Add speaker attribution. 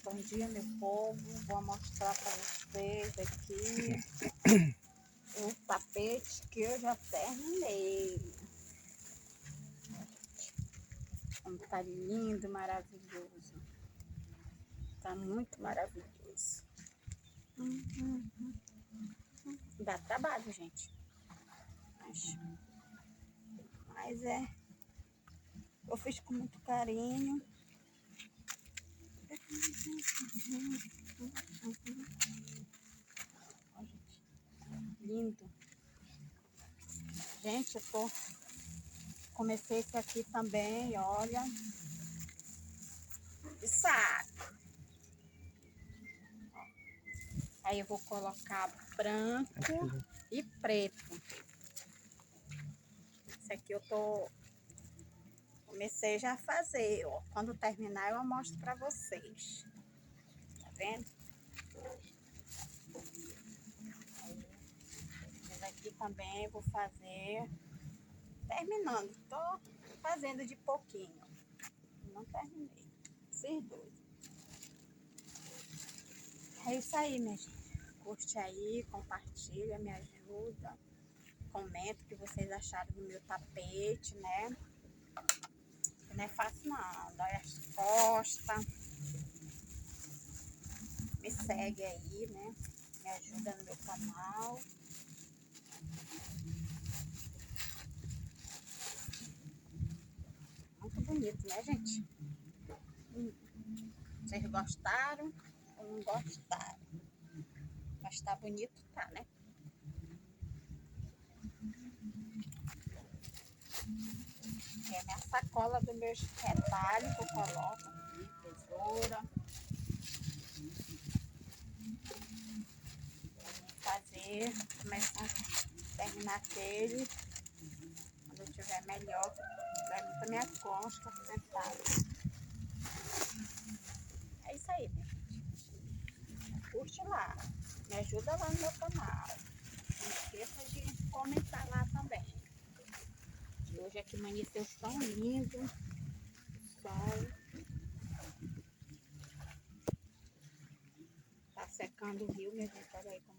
Speaker 1: Bom dia, meu povo. Vou mostrar para vocês aqui o tapete que eu já terminei. Como tá lindo, maravilhoso. Tá muito maravilhoso. Dá trabalho, gente. Mas eu fiz com muito carinho. Lindo. Gente, comecei esse aqui também, olha. De saco. Aí eu vou colocar branco e preto. Esse aqui eu comecei já a fazer, ó. Quando terminar eu mostro pra vocês. Tá vendo? Esse aqui também vou fazer terminando. Tô fazendo de pouquinho. Não terminei. Esses dois. É isso aí, minha gente. Curte aí, compartilha, me ajuda. Comenta o que vocês acharam do meu tapete, né? Não é fácil não, dói as costas. Me segue aí, né? Me ajuda no meu canal. Muito bonito, né, gente? Vocês gostaram ou não gostaram? Mas tá bonito, tá, né? É a minha sacola dos meus retalhos que eu coloco aqui, tesoura. Começar a terminar aquele. Quando eu estiver melhor, vai muito a minha costa sentada. É isso aí, minha gente. Curte lá. Me ajuda lá no meu canal. Não esqueça de comentar lá também. E hoje aqui amanheceu tão lindo. O sol. Tá secando o rio, minha gente. Olha aí.